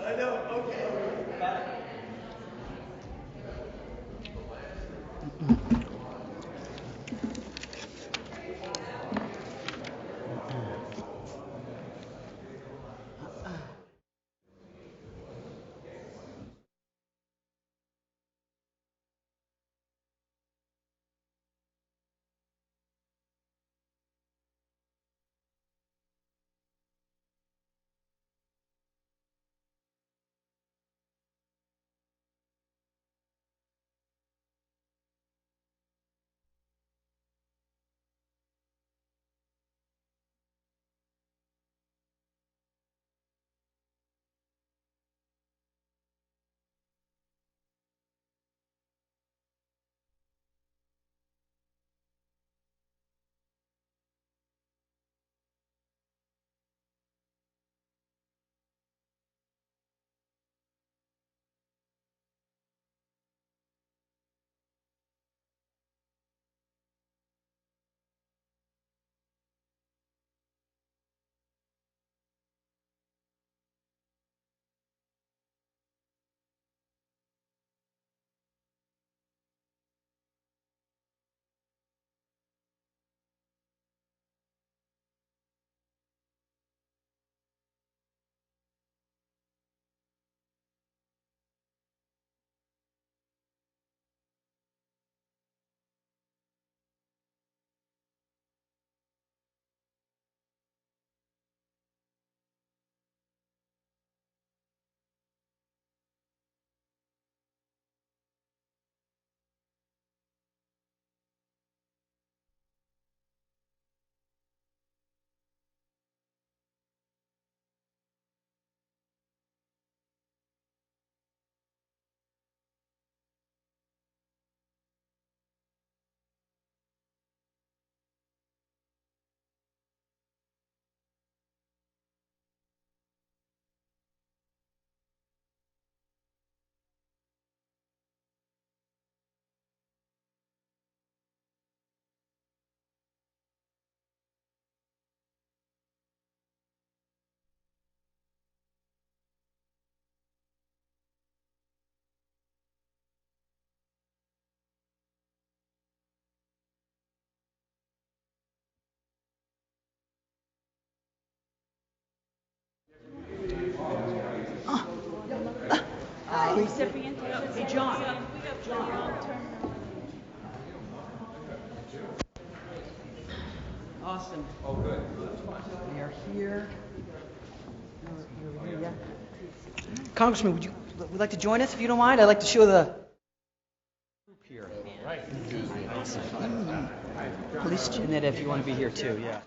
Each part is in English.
I know, okay. Bye. Recipient? Hey, John. Awesome. Oh, good. We are here. Yeah. Congressman, would like to join us if you don't mind? I'd like to show the group here. Right. Awesome. Police Janetta, if you want to be here too, yeah.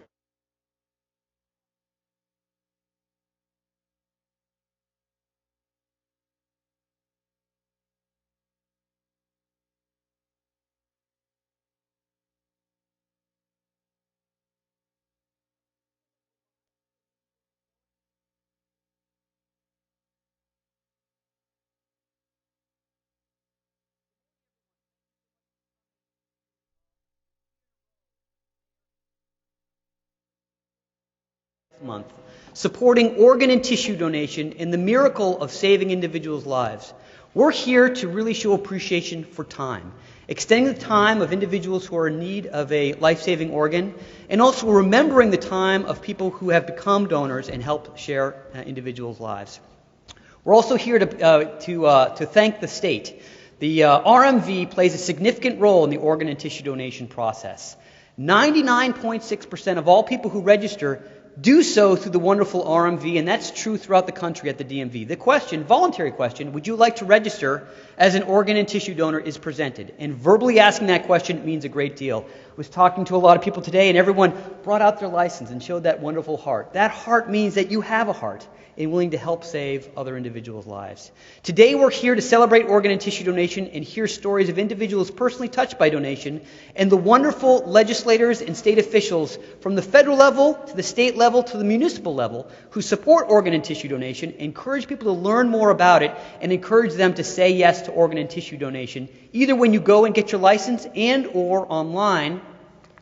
Month, supporting organ and tissue donation and the miracle of saving individuals' lives. We're here to really show appreciation for time, extending the time of individuals who are in need of a life-saving organ, and also remembering the time of people who have become donors and helped share individuals' lives. We're also here to thank the state. The RMV plays a significant role in the organ and tissue donation process. 99.6% of all people who register do so through the wonderful RMV, and that's true throughout the country at the DMV. The question, voluntary question, would you like to register as an organ and tissue donor is presented. And verbally asking that question means a great deal. I was talking to a lot of people today, and everyone brought out their license and showed that wonderful heart. That heart means that you have a heart and willing to help save other individuals' lives. Today we're here to celebrate organ and tissue donation and hear stories of individuals personally touched by donation and the wonderful legislators and state officials from the federal level to the state level to the municipal level who support organ and tissue donation, encourage people to learn more about it, and encourage them to say yes to organ and tissue donation, either when you go and get your license and or online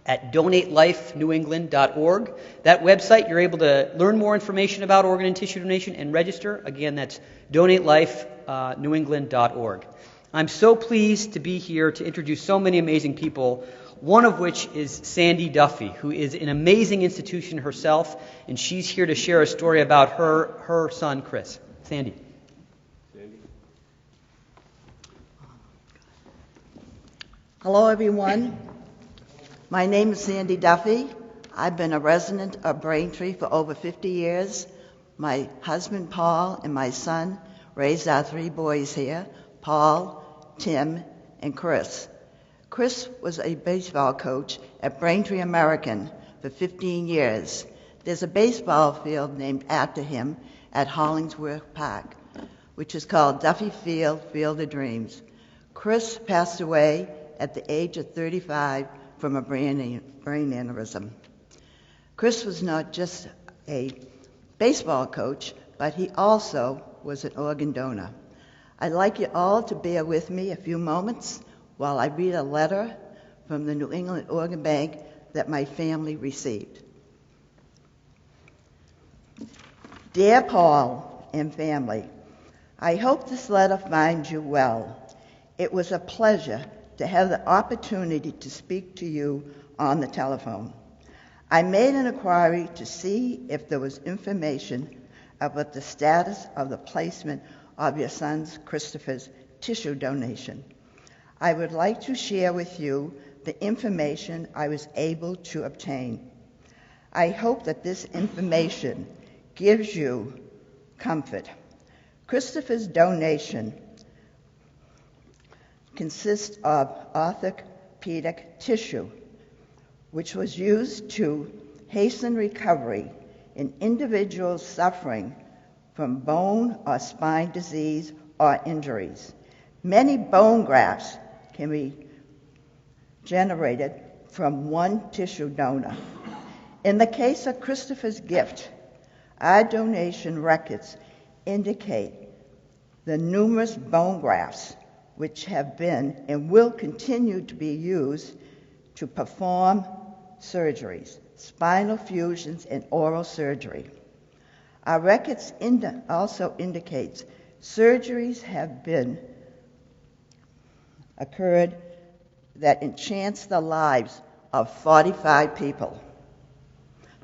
at donatelifenewengland.org. That website, you're able to learn more information about organ and tissue donation and register. Again, that's donatelifenewengland.org. I'm so pleased to be here to introduce so many amazing people, one of which is Sandy Duffy, who is an amazing institution herself, and she's here to share a story about her son, Chris. Sandy. Hello, everyone. My name is Sandy Duffy. I've been a resident of Braintree for over 50 years. My husband, Paul, and my son raised our 3 boys here, Paul, Tim, and Chris. Chris was a baseball coach at Braintree American for 15 years. There's a baseball field named after him at Hollingsworth Park, which is called Duffy Field, Field of Dreams. Chris passed away at the age of 35 from a brain aneurysm. Chris was not just a baseball coach, but he also was an organ donor. I'd like you all to bear with me a few moments while I read a letter from the New England Organ Bank that my family received. Dear Paul and family, I hope this letter finds you well. It was a pleasure to have the opportunity to speak to you on the telephone. I made an inquiry to see if there was information about the status of the placement of your son Christopher's tissue donation. I would like to share with you the information I was able to obtain. I hope that this information gives you comfort. Christopher's donation consists of orthopedic tissue, which was used to hasten recovery in individuals suffering from bone or spine disease or injuries. Many bone grafts can be generated from one tissue donor. In the case of Christopher's gift, our donation records indicate the numerous bone grafts which have been and will continue to be used to perform surgeries, spinal fusions, and oral surgery. Our records also indicates surgeries have been occurred that enchants the lives of 45 people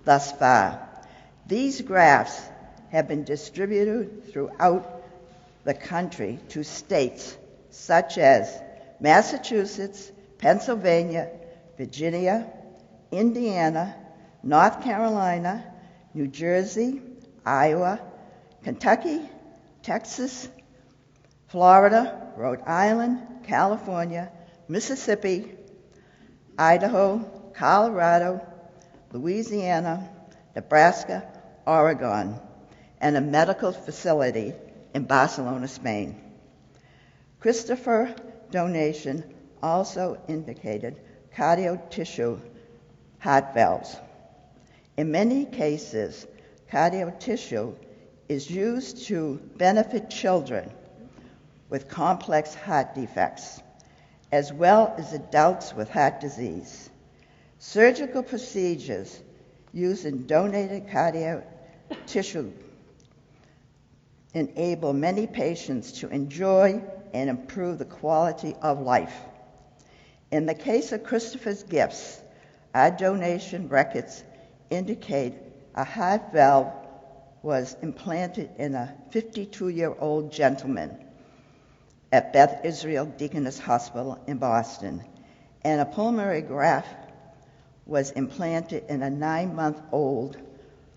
thus far. These grafts have been distributed throughout the country to states such as Massachusetts, Pennsylvania, Virginia, Indiana, North Carolina, New Jersey, Iowa, Kentucky, Texas, Florida, Rhode Island, California, Mississippi, Idaho, Colorado, Louisiana, Nebraska, Oregon, and a medical facility in Barcelona, Spain. Christopher donation also indicated cardio tissue heart valves. In many cases, cardio tissue is used to benefit children with complex heart defects, as well as adults with heart disease. Surgical procedures using donated cardio tissue enable many patients to enjoy and improve the quality of life. In the case of Christopher's gifts, our donation records indicate a heart valve was implanted in a 52-year-old gentleman at Beth Israel Deaconess Hospital in Boston, and a pulmonary graft was implanted in a 9-month-old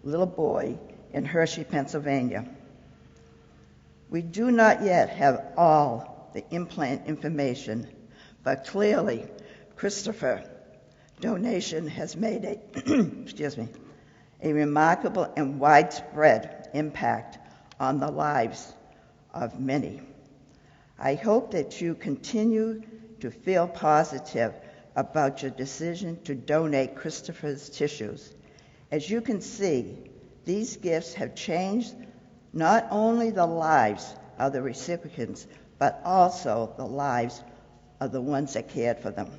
little boy in Hershey, Pennsylvania. We do not yet have all the implant information, but clearly Christopher donation has made a a remarkable and widespread impact on the lives of many. I hope that you continue to feel positive about your decision to donate Christopher's tissues. As you can see, these gifts have changed not only the lives of the recipients, but also the lives of the ones that cared for them.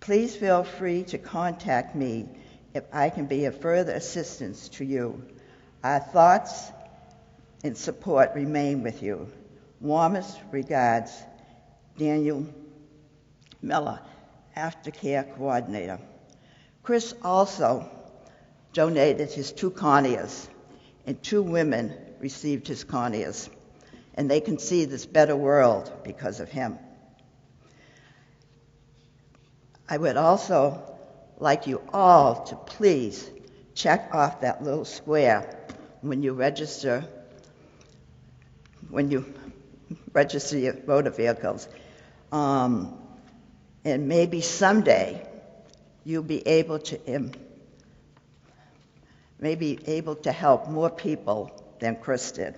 Please feel free to contact me if I can be of further assistance to you. Our thoughts and support remain with you. Warmest regards, Daniel Miller, Aftercare Coordinator. Chris also donated his 2 corneas, and 2 women received his corneas, and they can see this better world because of him. I would also like you all to please check off that little square when you register your motor vehicles. And maybe someday you'll be able to help more people than Chris did.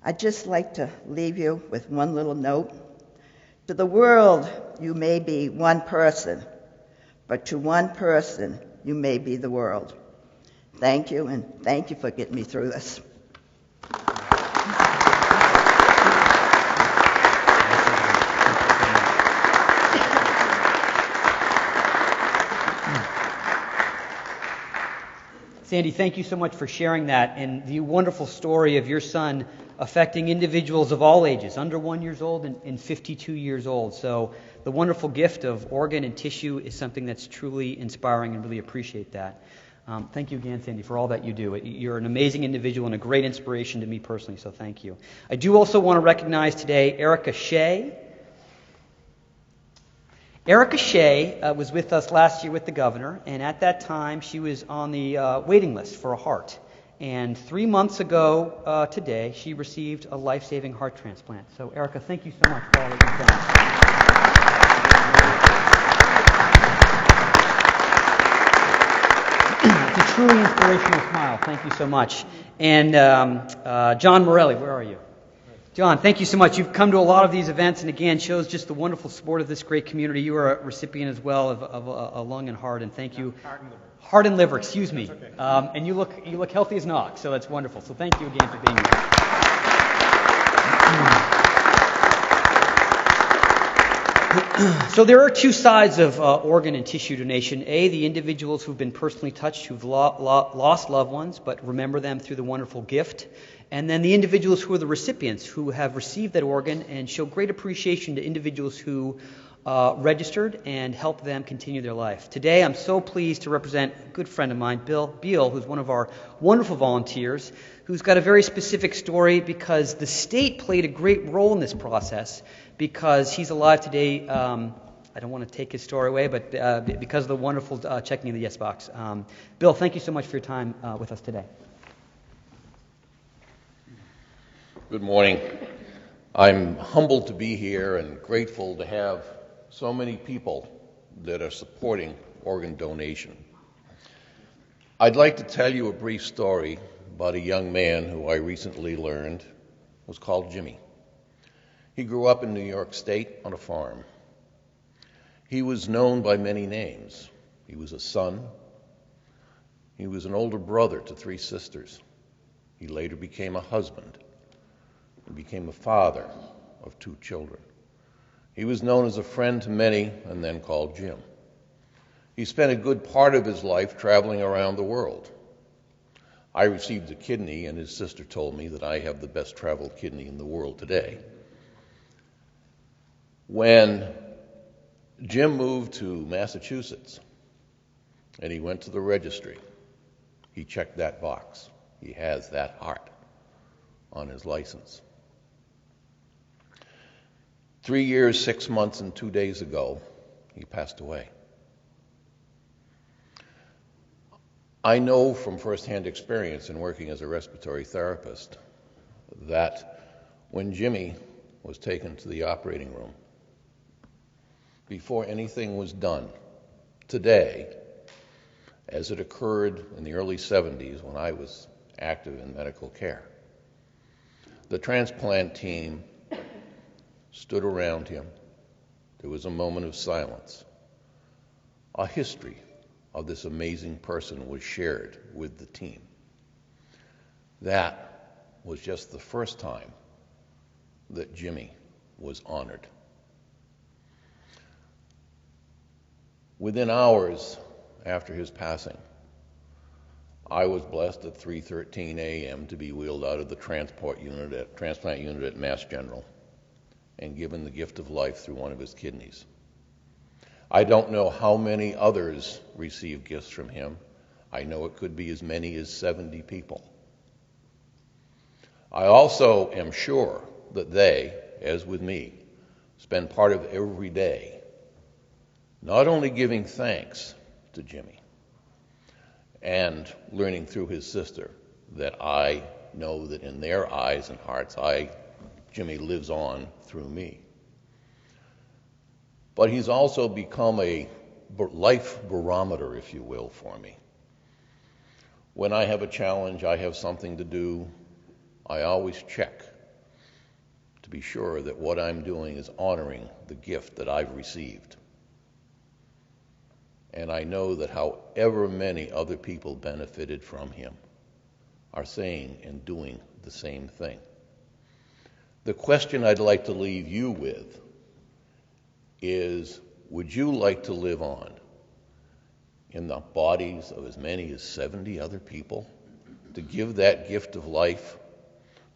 I'd just like to leave you with one little note. To the world, you may be one person, but to one person, you may be the world. Thank you, and thank you for getting me through this. Sandy, thank you so much for sharing that and the wonderful story of your son affecting individuals of all ages, under 1 year old and 52 years old. So the wonderful gift of organ and tissue is something that's truly inspiring, and really appreciate that. Thank you again, Sandy, for all that you do. You're an amazing individual and a great inspiration to me personally, so thank you. I do also want to recognize today Erica Shea. Erica Shea was with us last year with the governor, and at that time she was on the waiting list for a heart. And 3 months ago today, she received a life-saving heart transplant. So, Erica, thank you so much for all that you've done. It's a truly inspirational smile. Thank you so much. And John Morelli, where are you? John, thank you so much. You've come to a lot of these events, and again, shows just the wonderful support of this great community. You are a recipient as well of a lung and heart, and thank you. Heart and liver, excuse me. Okay. And you look healthy as an ox, so that's wonderful. So thank you again for being here. So there are 2 sides of organ and tissue donation. A, the individuals who've been personally touched, who've lost loved ones, but remember them through the wonderful gift. And then the individuals who are the recipients, who have received that organ and show great appreciation to individuals who registered and helped them continue their life. Today, I'm so pleased to represent a good friend of mine, Bill Beal, who's one of our wonderful volunteers, who's got a very specific story because the state played a great role in this process because he's alive today. I don't want to take his story away, but because of the wonderful checking of the yes box. Bill, thank you so much for your time with us today. Good morning. I'm humbled to be here and grateful to have so many people that are supporting organ donation. I'd like to tell you a brief story about a young man who I recently learned was called Jimmy. He grew up in New York State on a farm. He was known by many names. He was a son. He was an older brother to 3 sisters. He later became a husband. He became a father of 2 children. He was known as a friend to many and then called Jim. He spent a good part of his life traveling around the world. I received a kidney, and his sister told me that I have the best traveled kidney in the world today. When Jim moved to Massachusetts and he went to the registry, he checked that box. He has that heart on his license. 3 years, 6 months, and 2 days ago, he passed away. I know from firsthand experience in working as a respiratory therapist that when Jimmy was taken to the operating room, before anything was done today, as it occurred in the early 70s when I was active in medical care, the transplant team stood around him. There was a moment of silence. A history of this amazing person was shared with the team. That was just the first time that Jimmy was honored. Within hours after his passing, I was blessed at 3:13 a.m. to be wheeled out of the transplant unit at Mass General and given the gift of life through one of his kidneys. I don't know how many others received gifts from him. I know it could be as many as 70 people. I also am sure that they, as with me, spend part of every day not only giving thanks to Jimmy and learning through his sister that I know that in their eyes and hearts, Jimmy lives on through me. But he's also become a life barometer, if you will, for me. When I have a challenge, I have something to do, I always check to be sure that what I'm doing is honoring the gift that I've received. And I know that however many other people benefited from him are saying and doing the same thing. The question I'd like to leave you with is, would you like to live on in the bodies of as many as 70 other people, to give that gift of life,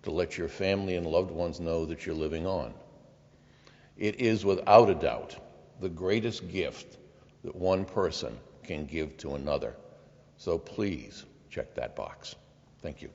to let your family and loved ones know that you're living on? It is without a doubt the greatest gift that one person can give to another. So please check that box. Thank you.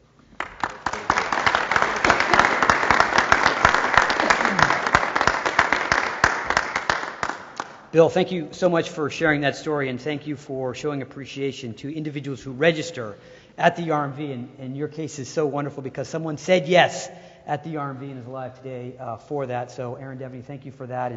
Bill, thank you so much for sharing that story, and thank you for showing appreciation to individuals who register at the RMV. And your case is so wonderful because someone said yes at the RMV and is alive today for that. So Aaron Devaney, thank you for that.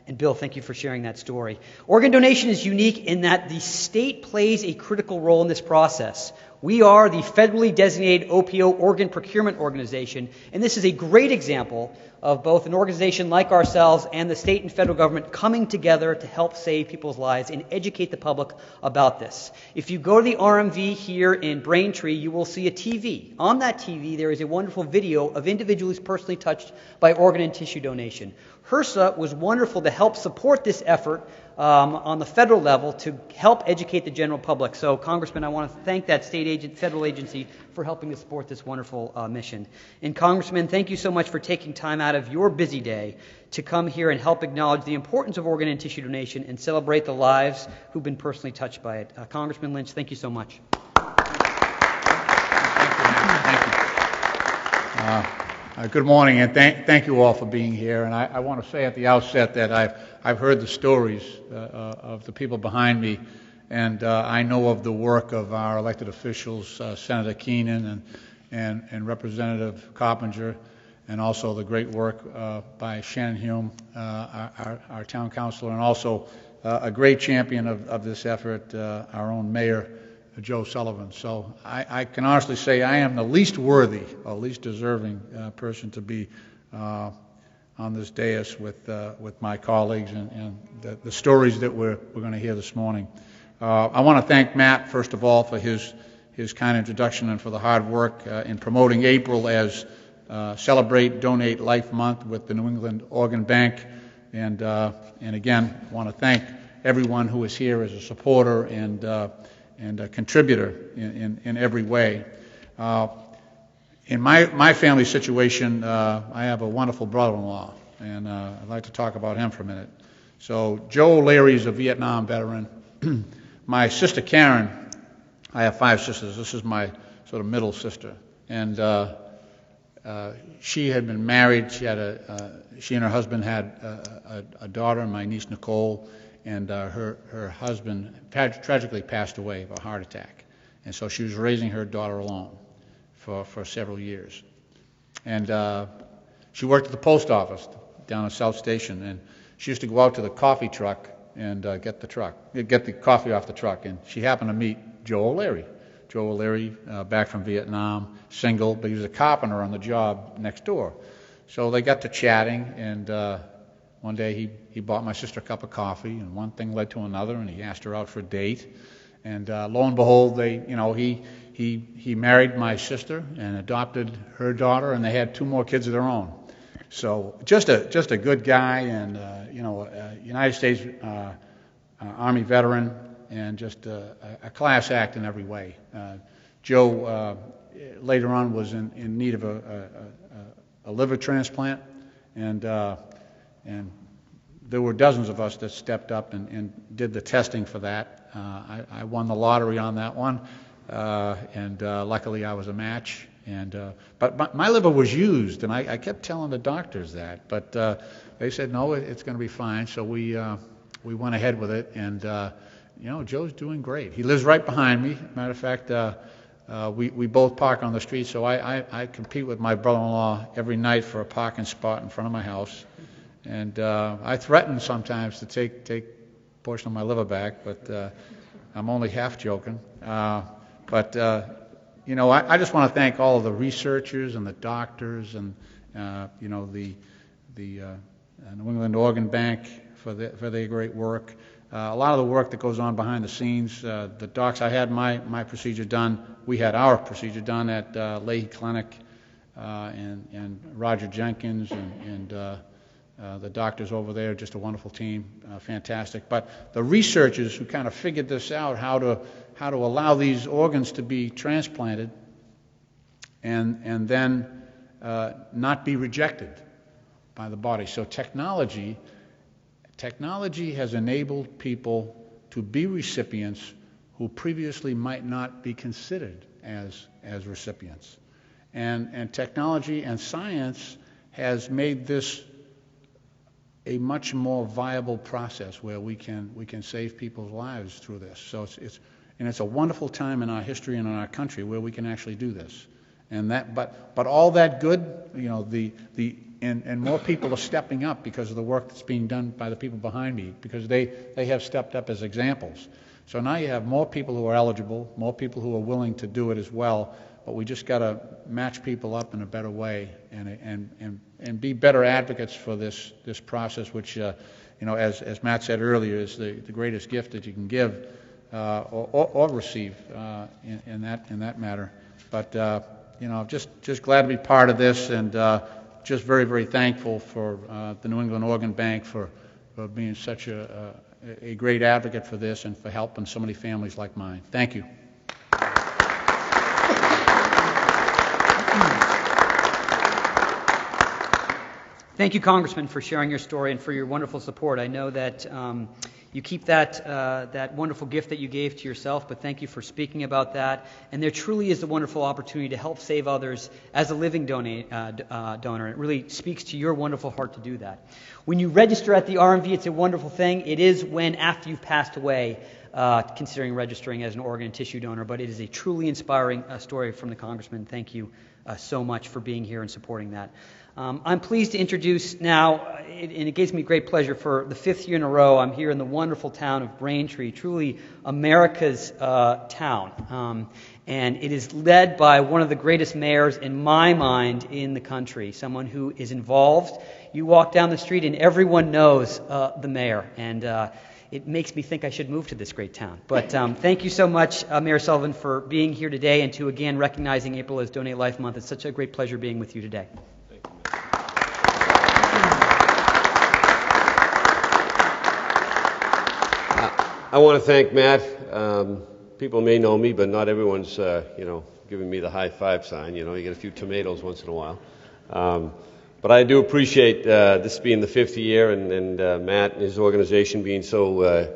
And Bill, thank you for sharing that story. Organ donation is unique in that the state plays a critical role in this process. We are the federally designated OPO organ procurement organization, and this is a great example of both an organization like ourselves and the state and federal government coming together to help save people's lives and educate the public about this. If you go to the RMV here in Braintree, you will see a TV. On that TV, there is a wonderful video of individuals personally touched by organ and tissue donation. HRSA was wonderful to help support this effort on the federal level to help educate the general public. So, Congressman, I want to thank that federal agency for helping to support this wonderful mission. And Congressman, thank you so much for taking time out of your busy day to come here and help acknowledge the importance of organ and tissue donation and celebrate the lives who've been personally touched by it. Congressman Lynch, thank you so much. Good morning, and thank you all for being here. And I want to say at the outset that I've heard the stories of the people behind me, and I know of the work of our elected officials, Senator Keenan and Representative Coppinger, and also the great work by Shannon Hume, our town councilor, and also a great champion of this effort, our own mayor, Joe Sullivan. So I can honestly say I am the least worthy or least deserving person to be on this dais with my colleagues and the stories that we're going to hear this morning. I want to thank Matt, first of all, for his kind introduction and for the hard work in promoting April as Celebrate Donate Life Month with the New England Organ Bank. And again, I want to thank everyone who is here as a supporter and a contributor in every way. In my family situation, I have a wonderful brother-in-law, and I'd like to talk about him for a minute. So Joe O'Leary is a Vietnam veteran. My sister Karen, I have 5 sisters. This is my sort of middle sister, and she had been married. She and her husband had a daughter, my niece Nicole. And her husband tragically passed away of a heart attack. And so she was raising her daughter alone for several years. And she worked at the post office down at South Station, and she used to go out to the coffee truck and get the coffee off the truck. And she happened to meet Joe O'Leary. Joe O'Leary, back from Vietnam, single, but he was a carpenter on the job next door. So they got to chatting, and one day he bought my sister a cup of coffee, and one thing led to another, and he asked her out for a date. And lo and behold, he married my sister and adopted her daughter, and they had 2 more kids of their own. So just a good guy, and United States Army veteran, and just a class act in every way. Joe later on was in need of a liver transplant, and there were dozens of us that stepped up and did the testing for that. I won the lottery on that one, and luckily I was a match. But my liver was used, and I kept telling the doctors that, but they said no, it's going to be fine. So we went ahead with it, and Joe's doing great. He lives right behind me. Matter of fact, we both park on the street, so I compete with my brother-in-law every night for a parking spot in front of my house. And I threaten sometimes to take a portion of my liver back, but I'm only half joking. I just want to thank all of the researchers and the doctors and the New England Organ Bank for their great work. A lot of the work that goes on behind the scenes. The docs, I had my procedure done. We had our procedure done at Leahy Clinic, and Roger Jenkins and the doctors over there, just a wonderful team, fantastic. But the researchers who kind of figured this out, how to allow these organs to be transplanted and then not be rejected by the body. So technology has enabled people to be recipients who previously might not be considered as recipients. And technology and science has made this a much more viable process where we can save people's lives through this. So it's a wonderful time in our history and in our country where we can actually do this. And but all that good, and more people are stepping up because of the work that's being done by the people behind me, because they have stepped up as examples. So now you have more people who are eligible, more people who are willing to do it as well, but we just got to match people up in a better way and be better advocates for this process, which as Matt said earlier, is the greatest gift that you can give or receive in that matter. But just glad to be part of this, and just very, very thankful for the New England Organ Bank for being such a great advocate for this and for helping so many families like mine. Thank you. Thank you, Congressman, for sharing your story and for your wonderful support. I know that you keep that wonderful gift that you gave to yourself, but thank you for speaking about that. And there truly is a wonderful opportunity to help save others as a living donor. It really speaks to your wonderful heart to do that. When you register at the RMV, it's a wonderful thing. It is when after you've passed away, considering registering as an organ and tissue donor, but it is a truly inspiring story from the Congressman. Thank you so much for being here and supporting that. I'm pleased to introduce now, and it gives me great pleasure, for the 5th year in a row, I'm here in the wonderful town of Braintree, truly America's town. And it is led by one of the greatest mayors, in my mind, in the country, someone who is involved. You walk down the street and everyone knows the mayor, and it makes me think I should move to this great town. But thank you so much, Mayor Sullivan, for being here today and to, again, recognizing April as Donate Life Month. It's such a great pleasure being with you today. I want to thank Matt. People may know me, but not everyone's, giving me the high five sign. You get a few tomatoes once in a while. But I do appreciate this being the 5th year and Matt and his organization being so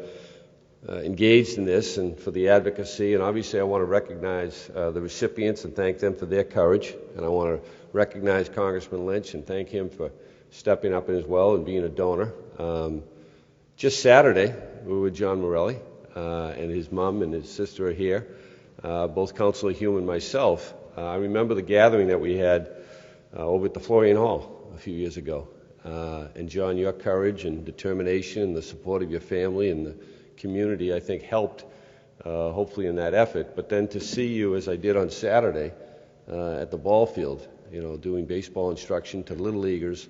engaged in this and for the advocacy. And obviously I want to recognize the recipients and thank them for their courage. And I want to recognize Congressman Lynch and thank him for stepping up as well and being a donor. Just Saturday, we were with John Morelli, and his mom and his sister are here, both Councilor Hume and myself. I remember the gathering that we had over at the Florian Hall a few years ago. And John, your courage and determination and the support of your family and the community, I think, helped, hopefully, in that effort. But then to see you, as I did on Saturday, at the ball field, doing baseball instruction to Little Leaguers,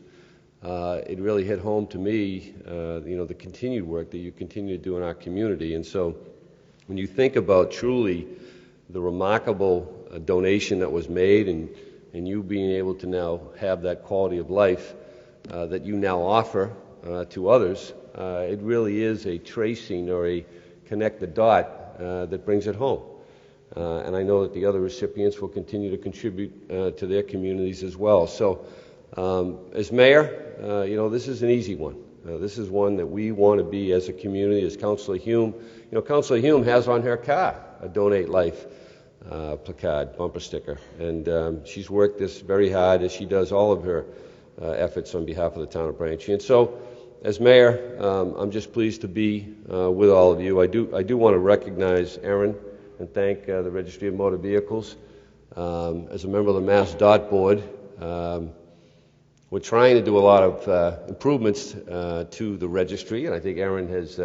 it really hit home to me, the continued work that you continue to do in our community. And so when you think about truly the remarkable donation that was made and you being able to now have that quality of life that you now offer to others, it really is a tracing or a connect the dot that brings it home. And I know that the other recipients will continue to contribute to their communities as well. So as mayor, this is an easy one. This is one that we want to be as a community, as Councilor Hume. Councilor Hume has on her car a Donate Life placard, bumper sticker. And she's worked this very hard, as she does all of her efforts on behalf of the town of Braintree. And so, as mayor, I'm just pleased to be with all of you. I do want to recognize Erin and thank the Registry of Motor Vehicles. As a member of the Mass DOT Board, we're trying to do a lot of improvements to the registry, and I think Erin has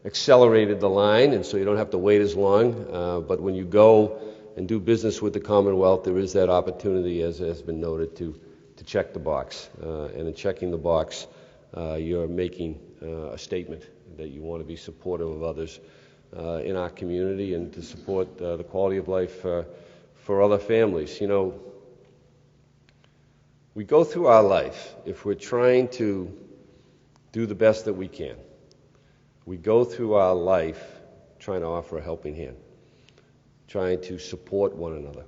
accelerated the line, and so you don't have to wait as long. But when you go and do business with the Commonwealth, there is that opportunity, as has been noted, to check the box. And in checking the box, you're making a statement that you want to be supportive of others in our community and to support the quality of life for other families. We go through our life, if we're trying to do the best that we can, we go through our life trying to offer a helping hand, trying to support one another.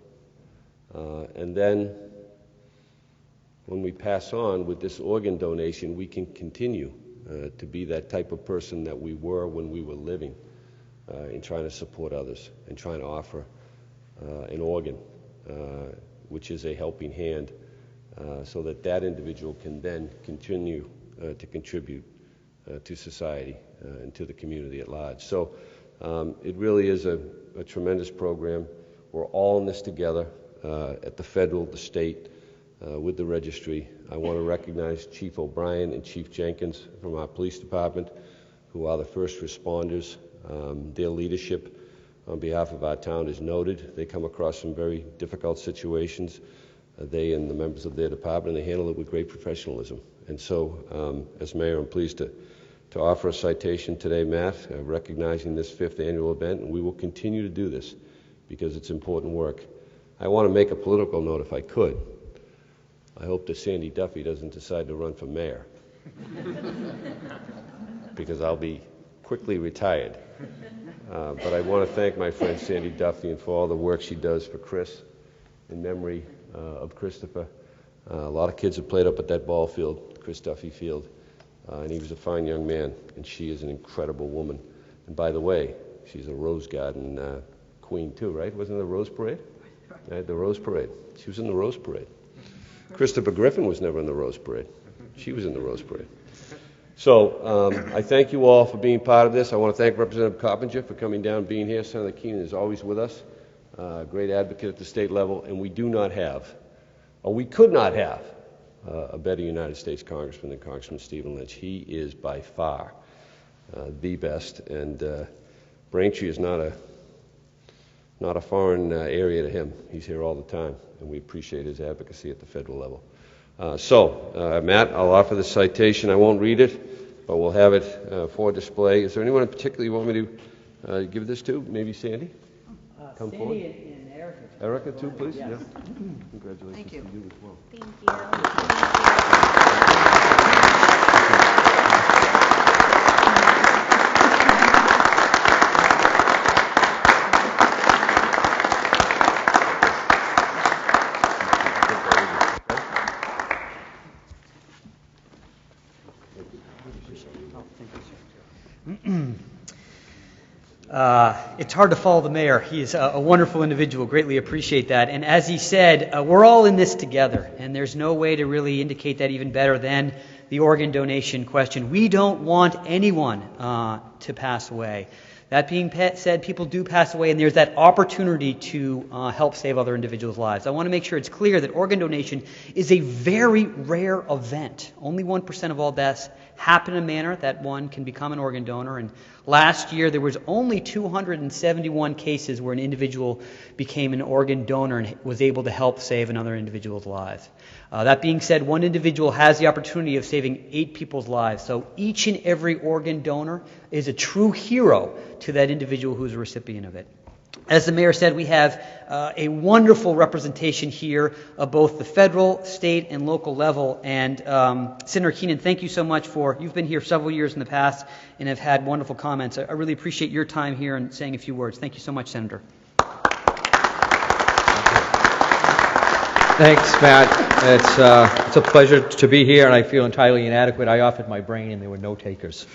And then when we pass on with this organ donation, we can continue to be that type of person that we were when we were living, in trying to support others and trying to offer an organ, which is a helping hand, so that individual can then continue to contribute to society and to the community at large. So it really is a tremendous program. We're all in this together at the federal, the state, with the registry. I want to recognize Chief O'Brien and Chief Jenkins from our police department, who are the first responders. Their leadership on behalf of our town is noted. They come across some very difficult situations. They and the members of their department, they handle it with great professionalism. And so, as mayor, I'm pleased to offer a citation today, Matt, recognizing this 5th annual event, and we will continue to do this because it's important work. I want to make a political note if I could. I hope that Sandy Duffy doesn't decide to run for mayor because I'll be quickly retired. But I want to thank my friend Sandy Duffy and for all the work she does for Chris in memory of Christopher. A lot of kids have played up at that ball field, Chris Duffy Field, and he was a fine young man, and she is an incredible woman. And by the way, she's a Rose Garden queen too, right? Wasn't it the Rose Parade? The Rose Parade. She was in the Rose Parade. Christopher Griffin was never in the Rose Parade. She was in the Rose Parade. So I thank you all for being part of this. I want to thank Representative Coppinger for coming down and being here. Senator Keenan is always with us, great advocate at the state level, and we do not have, or we could not have, a better United States Congressman than Congressman Stephen Lynch. He is by far the best, and Braintree is not a foreign area to him. He's here all the time, and we appreciate his advocacy at the federal level. Matt, I'll offer the citation. I won't read it, but we'll have it for display. Is there anyone in particular you want me to give this to? Maybe Sandy? Come Sandy forward. and Erica. Erica, too, please? Yes. Yeah. Congratulations Thank you. to you as well. Thank you. It's hard to follow the mayor. He is a wonderful individual. Greatly appreciate that. And as he said, we're all in this together. And there's no way to really indicate that even better than the organ donation question. We don't want anyone to pass away. That being said, people do pass away, and there's that opportunity to help save other individuals' lives. I want to make sure it's clear that organ donation is a very rare event. Only 1% of all deaths happen in a manner that one can become an organ donor. And last year, there was only 271 cases where an individual became an organ donor and was able to help save another individual's lives. That being said, one individual has the opportunity of saving 8 people's lives. So each and every organ donor is a true hero to that individual who's a recipient of it. As the mayor said, we have a wonderful representation here of both the federal, state, and local level. And Senator Keenan, thank you so much you've been here several years in the past and have had wonderful comments. I really appreciate your time here and saying a few words. Thank you so much, Senator. Thanks, Matt. It's a pleasure to be here, and I feel entirely inadequate. I offered my brain, and there were no takers.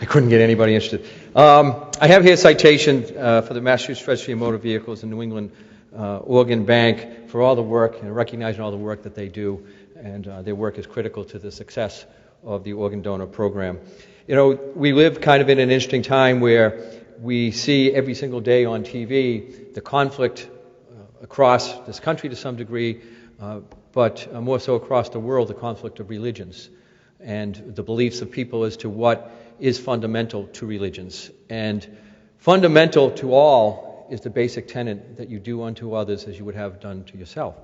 I couldn't get anybody interested. I have here a citation for the Massachusetts Registry of Motor Vehicles and New England Organ Bank for all the work and recognizing all the work that they do, and their work is critical to the success of the organ donor program. You know, we live kind of in an interesting time where we see every single day on TV the conflict across this country to some degree, but more so across the world, the conflict of religions and the beliefs of people as to what is fundamental to religions. And fundamental to all is the basic tenet that you do unto others as you would have done to yourself.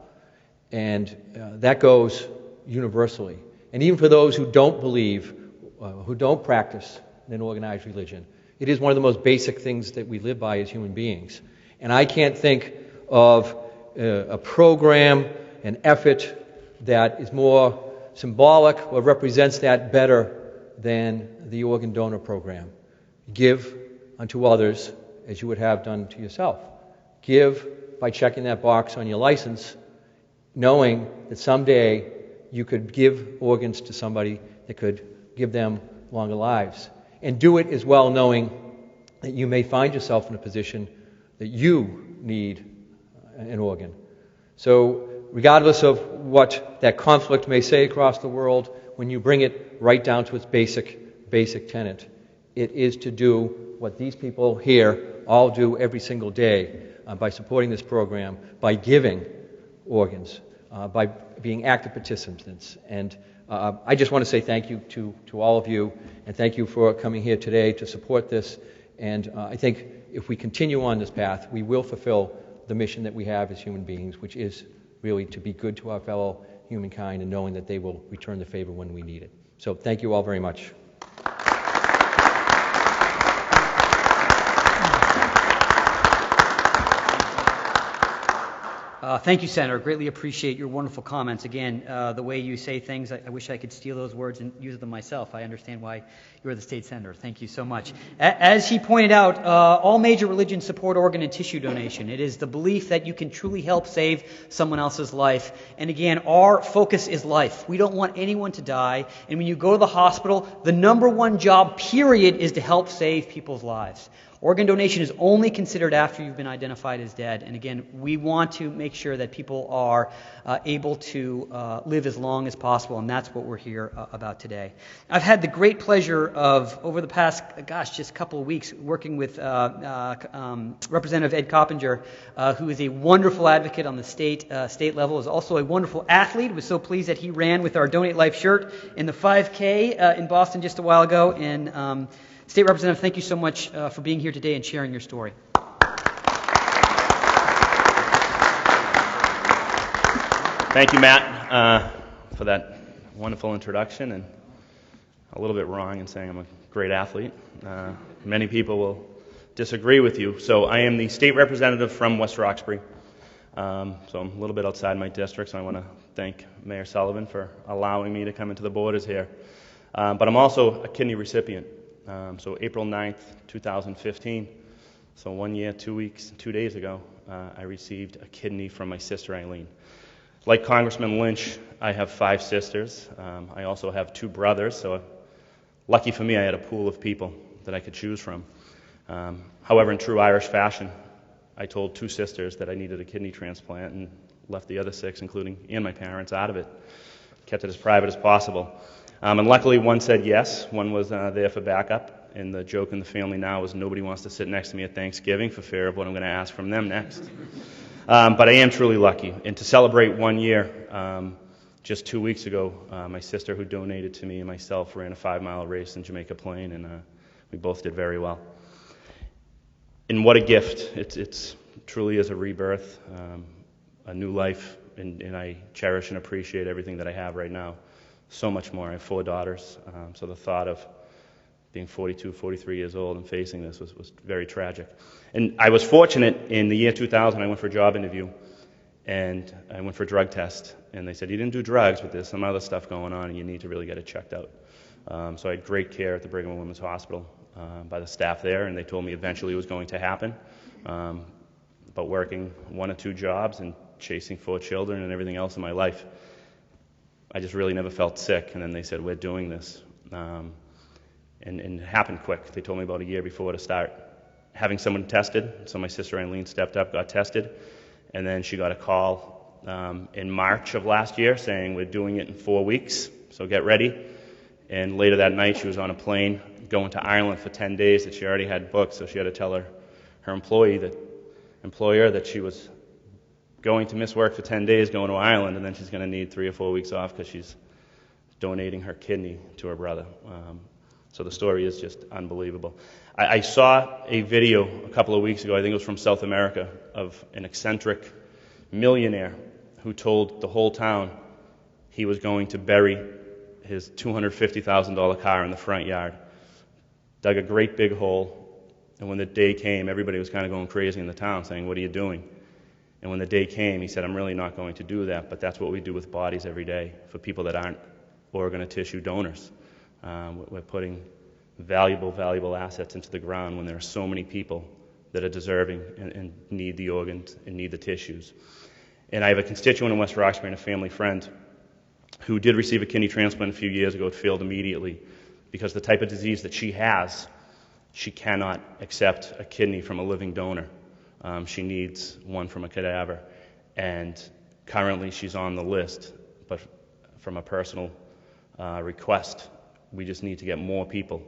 And that goes universally. And even for those who don't believe, who don't practice an organized religion, it is one of the most basic things that we live by as human beings. And I can't think of a program, an effort that is more symbolic or represents that better than the organ donor program. Give unto others as you would have done to yourself. Give by checking that box on your license, knowing that someday you could give organs to somebody that could give them longer lives. And do it as well knowing that you may find yourself in a position that you need an organ. So regardless of what that conflict may say across the world, when you bring it right down to its basic tenet, it is to do what these people here all do every single day by supporting this program, by giving organs, by being active participants. And I just want to say thank you to all of you, and thank you for coming here today to support this. And I think if we continue on this path, we will fulfill the mission that we have as human beings, which is really to be good to our fellow humankind and knowing that they will return the favor when we need it. So thank you all very much. Thank you, Senator. Greatly appreciate your wonderful comments. Again, the way you say things, I wish I could steal those words and use them myself. I understand why you are the state senator. Thank you so much. As he pointed out, all major religions support organ and tissue donation. It is the belief that you can truly help save someone else's life. And again, our focus is life. We don't want anyone to die. And when you go to the hospital, the number one job, period, is to help save people's lives. Organ donation is only considered after you've been identified as dead. And again, we want to make sure that people are able to live as long as possible, and that's what we're here about today. I've had the great pleasure of, over the past, just a couple of weeks, working with Representative Ed Coppinger, who is a wonderful advocate on the state level, is also a wonderful athlete. Was so pleased that he ran with our Donate Life shirt in the 5K in Boston just a while ago. And State Representative, thank you so much for being here today and sharing your story. Thank you, Matt, for that wonderful introduction, and a little bit wrong in saying I'm a great athlete. Many people will disagree with you. So I am the state representative from West Roxbury. So I'm a little bit outside my district, so I want to thank Mayor Sullivan for allowing me to come into the borders here. But I'm also a kidney recipient. So April 9th, 2015, so 1 year, 2 weeks, 2 days ago, I received a kidney from my sister Eileen. Like Congressman Lynch, I have 5 sisters. I also have 2 brothers, so lucky for me I had a pool of people that I could choose from. However, in true Irish fashion, I told 2 sisters that I needed a kidney transplant and left the other 6, including my parents, out of it. Kept it as private as possible. And luckily one said yes, one was there for backup, and the joke in the family now is nobody wants to sit next to me at Thanksgiving for fear of what I'm going to ask from them next. But I am truly lucky. And to celebrate 1 year, just 2 weeks ago, my sister who donated to me and myself ran a 5-mile race in Jamaica Plain, and we both did very well. And what a gift. It's truly is a rebirth, a new life, and I cherish and appreciate everything that I have right now. So much more. I have 4 daughters, so the thought of being 42, 43 years old and facing this was very tragic. And I was fortunate in the year 2000, I went for a job interview, and I went for a drug test, and they said, you didn't do drugs, but there's some other stuff going on, and you need to really get it checked out. So I had great care at the Brigham and Women's Hospital by the staff there, and they told me eventually it was going to happen. But working 1 or 2 jobs and chasing 4 children and everything else in my life, I just really never felt sick. And then they said, we're doing this. And it happened quick. They told me about a year before to start having someone tested. So my sister Eileen stepped up, got tested, and then she got a call in March of last year saying, we're doing it in 4 weeks, so get ready. And later that night she was on a plane going to Ireland for 10 days that she already had booked, so she had to tell her employer that she was going to miss work for 10 days going to Ireland, and then she's going to need 3 or 4 weeks off because she's donating her kidney to her brother. So the story is just unbelievable. I saw a video a couple of weeks ago, I think it was from South America, of an eccentric millionaire who told the whole town he was going to bury his $250,000 car in the front yard. Dug a great big hole, and when the day came, everybody was kind of going crazy in the town saying, what are you doing? And when the day came, he said, I'm really not going to do that, but that's what we do with bodies every day for people that aren't organ or tissue donors. We're putting valuable assets into the ground when there are so many people that are deserving and need the organs and need the tissues. And I have a constituent in West Roxbury and a family friend who did receive a kidney transplant a few years ago. It failed immediately because the type of disease that she has, she cannot accept a kidney from a living donor. She needs one from a cadaver. And currently she's on the list, but from a personal request, we just need to get more people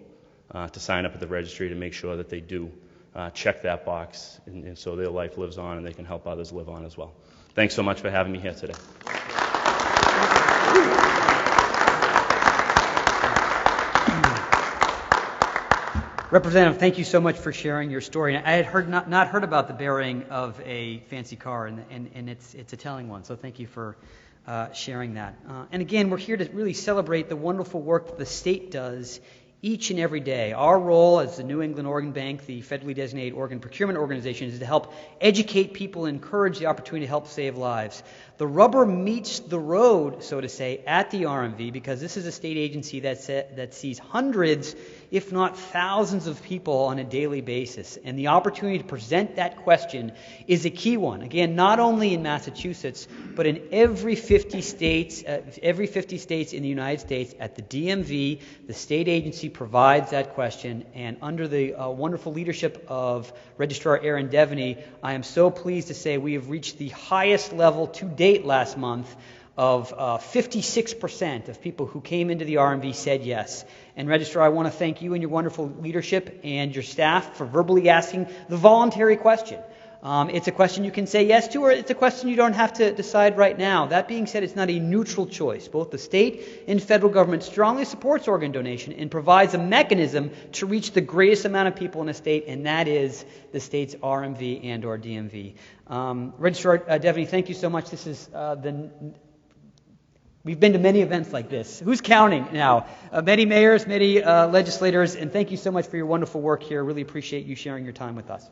to sign up at the registry to make sure that they do check that box, and so their life lives on and they can help others live on as well. Thanks so much for having me here today. Representative, thank you so much for sharing your story. I had not heard about the burying of a fancy car, and it's a telling one, so thank you for sharing that. And again, we're here to really celebrate the wonderful work that the state does each and every day. Our role as the New England Organ Bank, the federally designated organ procurement organization, is to help educate people and encourage the opportunity to help save lives. The rubber meets the road, so to say, at the RMV, because this is a state agency that sees hundreds, if not thousands, of people on a daily basis. And the opportunity to present that question is a key one. Again, not only in Massachusetts, but in every 50 states in the United States. At the DMV, the state agency provides that question. And under the wonderful leadership of Registrar Aaron Devaney, I am so pleased to say we have reached the highest level to date last month of 56% of people who came into the RMV said yes. And Registrar, I want to thank you and your wonderful leadership and your staff for verbally asking the voluntary question. It's a question you can say yes to, or it's a question you don't have to decide right now. That being said, it's not a neutral choice. Both the state and federal government strongly supports organ donation and provides a mechanism to reach the greatest amount of people in a state, and that is the state's RMV and or DMV. Registrar Devaney, thank you so much. This is we've been to many events like this. Who's counting now? Many mayors, many legislators, and thank you so much for your wonderful work here. Really appreciate you sharing your time with us.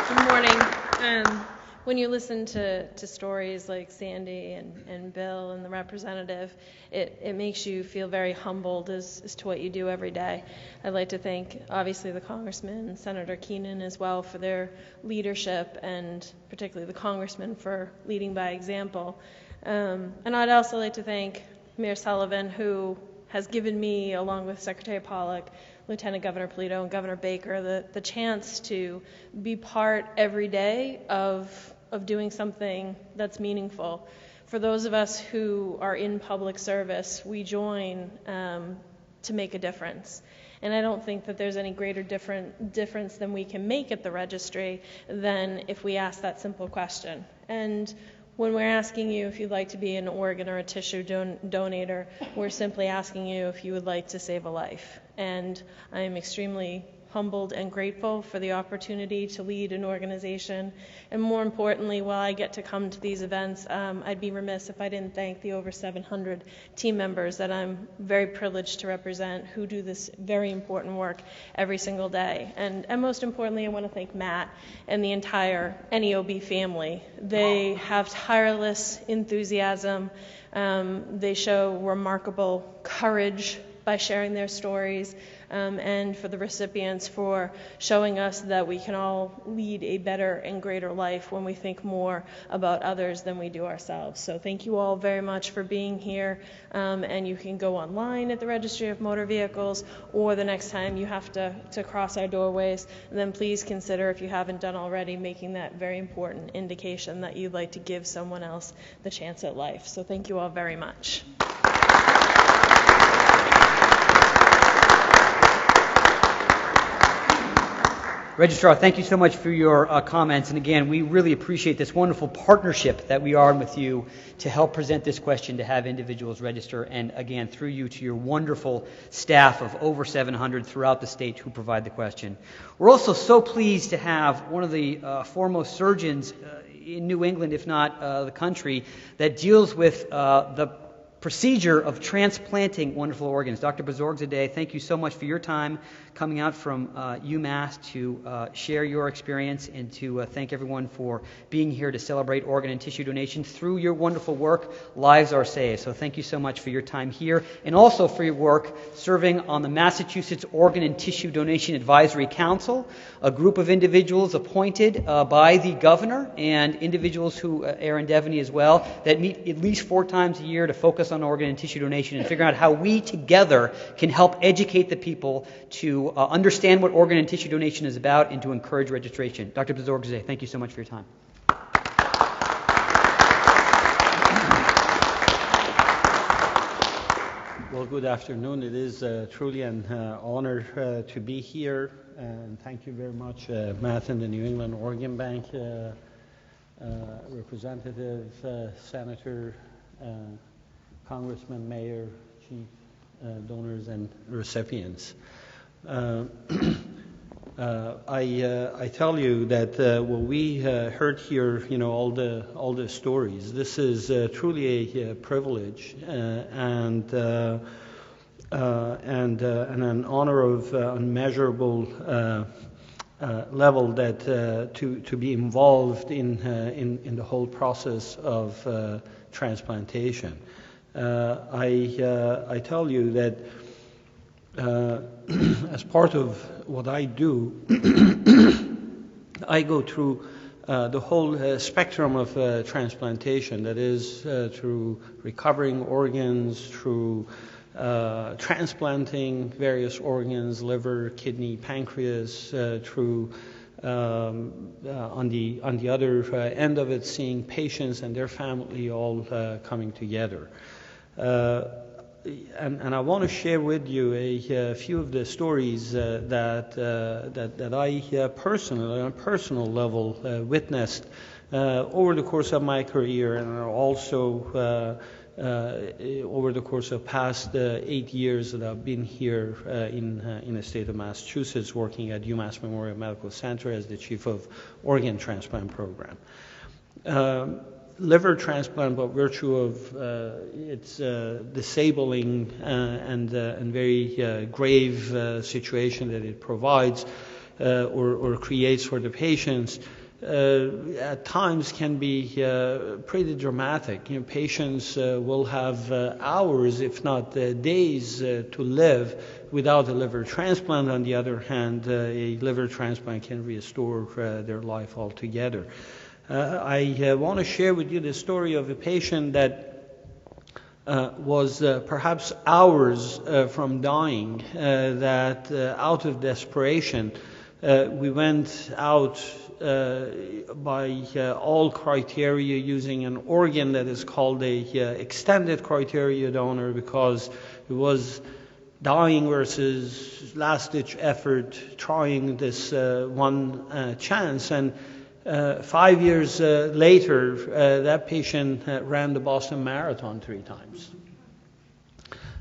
Good morning. When you listen to stories like Sandy and Bill and the representative, it makes you feel very humbled as to what you do every day. I'd like to thank, obviously, the Congressman and Senator Keenan as well for their leadership, and particularly the Congressman for leading by example. And I'd also like to thank Mayor Sullivan, who has given me, along with Secretary Pollack, Lieutenant Governor Polito, and Governor Baker, the chance to be part every day of doing something that's meaningful. For those of us who are in public service, we join to make a difference. And I don't think that there's any greater difference than we can make at the registry than if we ask that simple question. And when we're asking you if you'd like to be an organ or a tissue donator, we're simply asking you if you would like to save a life. And I am extremely humbled and grateful for the opportunity to lead an organization. And more importantly, while I get to come to these events, I'd be remiss if I didn't thank the over 700 team members that I'm very privileged to represent, who do this very important work every single day. And most importantly, I want to thank Matt and the entire NEOB family. They have tireless enthusiasm. They show remarkable courage by sharing their stories, and for the recipients for showing us that we can all lead a better and greater life when we think more about others than we do ourselves. So thank you all very much for being here, and you can go online at the Registry of Motor Vehicles, or the next time you have to cross our doorways, then please consider, if you haven't done already, making that very important indication that you'd like to give someone else the chance at life. So thank you all very much. Registrar, thank you so much for your comments. And again, we really appreciate this wonderful partnership that we are in with you to help present this question, to have individuals register, and again, through you to your wonderful staff of over 700 throughout the state who provide the question. We're also so pleased to have one of the foremost surgeons in New England, if not the country, that deals with the procedure of transplanting wonderful organs. Dr. Bazorgzadeh, thank you so much for your time coming out from UMass to share your experience and to thank everyone for being here to celebrate organ and tissue donation. Through your wonderful work, lives are saved. So thank you so much for your time here, and also for your work serving on the Massachusetts Organ and Tissue Donation Advisory Council, a group of individuals appointed by the governor and individuals who, Aaron Devaney as well, that meet at least 4 times a year to focus on organ and tissue donation and figure out how we together can help educate the people to understand what organ and tissue donation is about and to encourage registration. Dr. Bazorgzadeh, thank you so much for your time. Well, good afternoon. It is truly an honor to be here, and thank you very much, Matt and the New England Organ Bank representative, Senator, Congressman, Mayor, Chief donors, and recipients. I tell you that what we heard here, all the stories. This is truly a privilege and an honor of unmeasurable level that to be involved in the whole process of transplantation. I tell you that as part of what I do, I go through the whole spectrum of transplantation, that is through recovering organs, through transplanting various organs, liver, kidney, pancreas, through on the other end of it, seeing patients and their family all coming together. And I want to share with you a few of the stories that I personally, on a personal level, witnessed over the course of my career, and also over the course of past 8 years that I've been here in the state of Massachusetts, working at UMass Memorial Medical Center as the chief of organ transplant program. Liver transplant, by virtue of its disabling and very grave situation that it provides or creates for the patients, at times can be pretty dramatic. Patients will have hours, if not days, to live without a liver transplant. On the other hand, a liver transplant can restore their life altogether. I want to share with you the story of a patient that was perhaps hours from dying, that out of desperation, we went out by all criteria using an organ that is called a extended criteria donor, because it was dying versus last-ditch effort, trying this one chance. And 5 years later, that patient ran the Boston Marathon 3 times.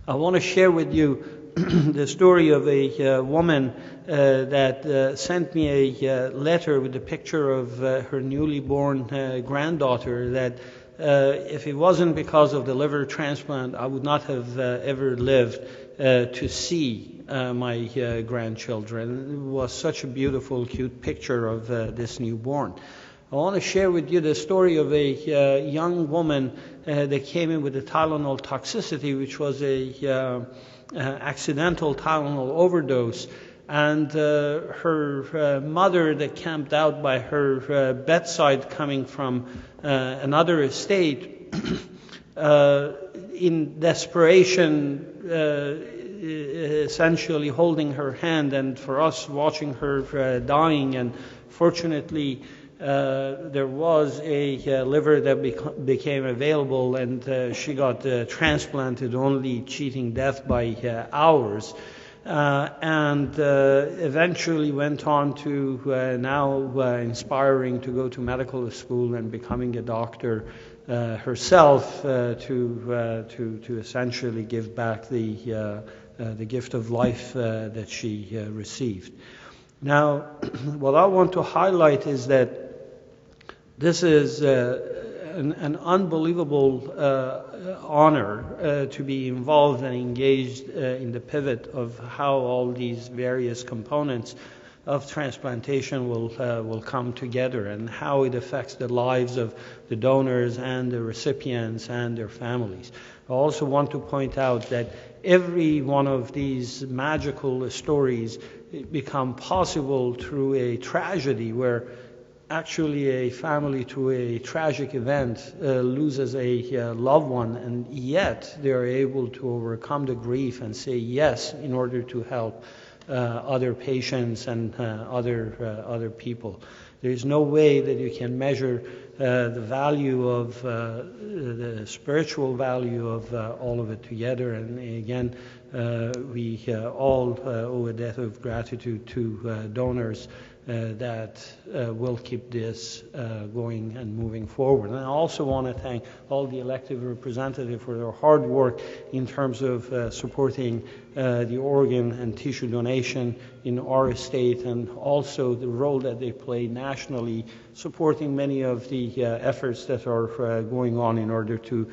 I want to share with you the story of a woman that sent me a letter with a picture of her newly born granddaughter that if it wasn't because of the liver transplant, I would not have ever lived to see my grandchildren. It was such a beautiful, cute picture of this newborn. I want to share with you the story of a young woman that came in with a Tylenol toxicity, which was a accidental Tylenol overdose. And her mother that camped out by her bedside coming from another estate, in desperation, essentially holding her hand, and for us watching her dying. And fortunately, there was a liver that became available, and she got transplanted, only cheating death by hours. And eventually went on to now inspiring to go to medical school and becoming a doctor herself to essentially give back the gift of life that she received. Now, what I want to highlight is that this is an unbelievable honor to be involved and engaged in the pivot of how all these various components of transplantation will come together, and how it affects the lives of the donors and the recipients and their families. I also want to point out that every one of these magical stories become possible through a tragedy where actually a family through a tragic event loses a loved one, and yet they are able to overcome the grief and say yes in order to help other patients and other people. There is no way that you can measure the value of the spiritual value of all of it together. And again, we all owe a debt of gratitude to donors that will keep this going and moving forward. And I also want to thank all the elected representatives for their hard work in terms of supporting the organ and tissue donation in our state, and also the role that they play nationally, supporting many of the efforts that are going on in order to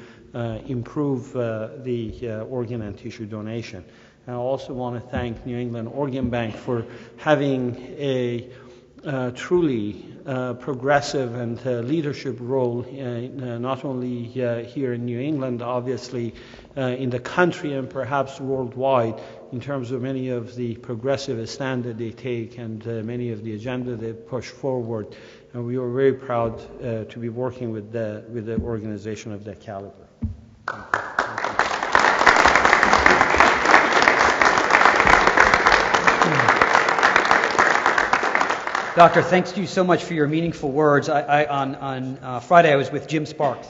improve the organ and tissue donation. And I also want to thank New England Organ Bank for having a truly progressive and leadership role, not only here in New England, obviously in the country and perhaps worldwide, in terms of many of the progressive stand that they take and many of the agenda they push forward. And we are very proud to be working with the organization of that caliber. Doctor, thanks to you so much for your meaningful words. On Friday, I was with Jim Sparks,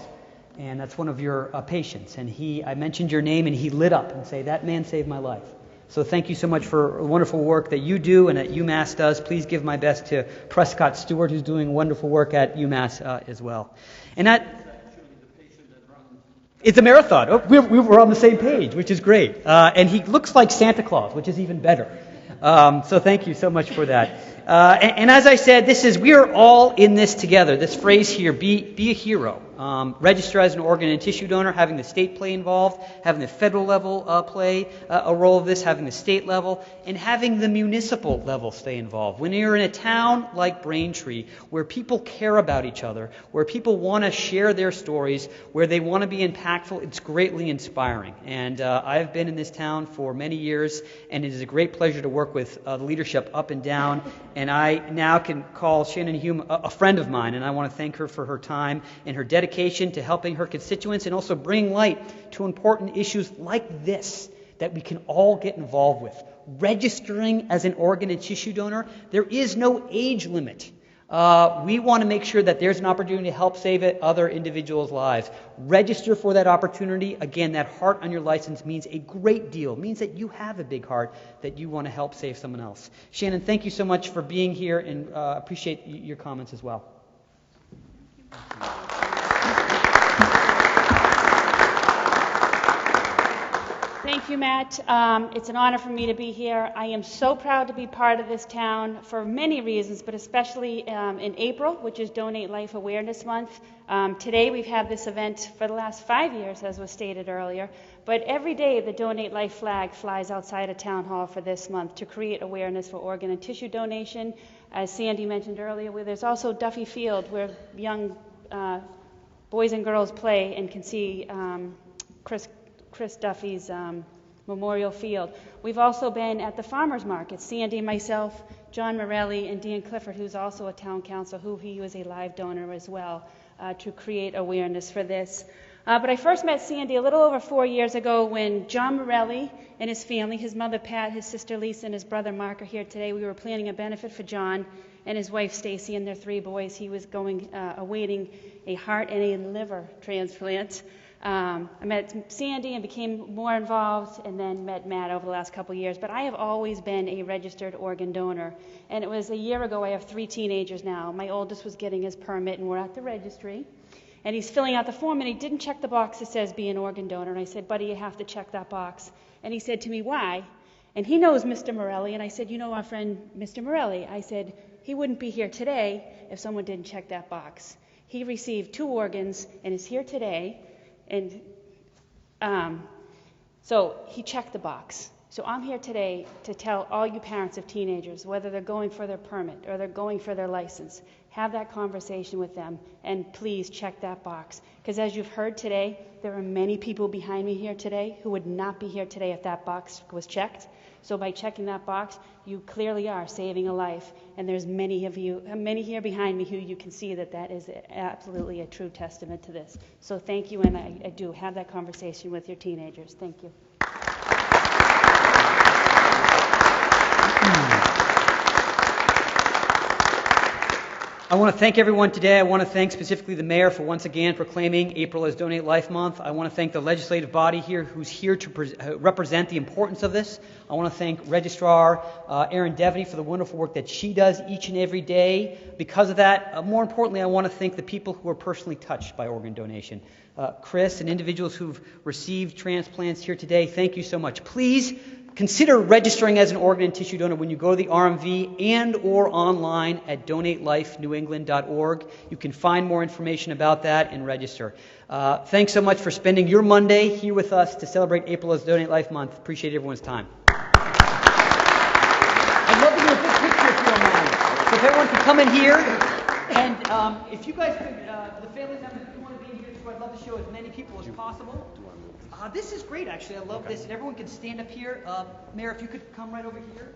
and that's one of your patients. And I mentioned your name, and he lit up and said, "That man saved my life." So thank you so much for the wonderful work that you do and that UMass does. Please give my best to Prescott Stewart, who's doing wonderful work at UMass as well. And it's a marathon. Oh, we're on the same page, which is great. And he looks like Santa Claus, which is even better. So thank you so much for that. And as I said, we are all in this together. This phrase here, be a hero. Register as an organ and tissue donor, having the state play involved, having the federal level play a role of this, having the state level, and having the municipal level stay involved. When you're in a town like Braintree, where people care about each other, where people want to share their stories, where they want to be impactful, it's greatly inspiring. And I've been in this town for many years, and it is a great pleasure to work with the leadership up and down. And I now can call Shannon Hume a friend of mine, and I want to thank her for her time and her dedication to helping her constituents, and also bring light to important issues like this that we can all get involved with. Registering as an organ and tissue donor, there is no age limit. We want to make sure that there's an opportunity to help save other individuals' lives. Register for that opportunity. Again, that heart on your license means a great deal. It means that you have a big heart, that you want to help save someone else. Shannon, thank you so much for being here, and appreciate your comments as well. Thank Thank you, Matt. It's an honor for me to be here. I am so proud to be part of this town for many reasons, but especially in April, which is Donate Life Awareness Month. Today we've had this event for the last 5 years, as was stated earlier, but every day the Donate Life flag flies outside of Town Hall for this month to create awareness for organ and tissue donation. As Sandy mentioned earlier, where there's also Duffy Field, where young boys and girls play and can see Chris Duffy's Memorial Field. We've also been at the farmers market, Sandy, myself, John Morelli, and Dan Clifford, who's also a town council, he was a live donor as well, to create awareness for this. But I first met Sandy a little over 4 years ago when John Morelli and his family, his mother Pat, his sister Lisa, and his brother Mark are here today. We were planning a benefit for John and his wife Stacy and their 3 boys. He was awaiting a heart and a liver transplant. I met Sandy and became more involved, and then met Matt over the last couple of years. But I have always been a registered organ donor. And it was a year ago. I have 3 teenagers now. My oldest was getting his permit, and we're at the registry. And he's filling out the form, and he didn't check the box that says be an organ donor. And I said, buddy, you have to check that box. And he said to me, why? And he knows Mr. Morelli. And I said, you know our friend Mr. Morelli. I said, he wouldn't be here today if someone didn't check that box. He received 2 organs and is here today. And so he checked the box. So I'm here today to tell all you parents of teenagers, whether they're going for their permit or they're going for their license, have that conversation with them, and please check that box. Because as you've heard today, there are many people behind me here today who would not be here today if that box was checked. So by checking that box, you clearly are saving a life. And there's many here behind me who you can see that is absolutely a true testament to this. So thank you, and I do have that conversation with your teenagers. Thank you. I want to thank everyone today. I want to thank specifically the mayor for once again proclaiming April as Donate Life Month. I want to thank the legislative body here who's here to represent the importance of this. I want to thank Registrar Erin Devaney for the wonderful work that she does each and every day. Because of that, more importantly, I want to thank the people who are personally touched by organ donation. Chris and individuals who've received transplants here today, thank you so much. Please consider registering as an organ and tissue donor when you go to the RMV and or online at donatelifenewengland.org. You can find more information about that and register. Thanks so much for spending your Monday here with us to celebrate April as Donate Life Month. Appreciate everyone's time. I'd love to do a big picture if you don't mind. So if everyone could come in here, and if you guys could, the family members who want to be here, so I'd love to show as many people as possible. This is great, actually. I love this. And everyone can stand up here. Mayor, if you could come right over here.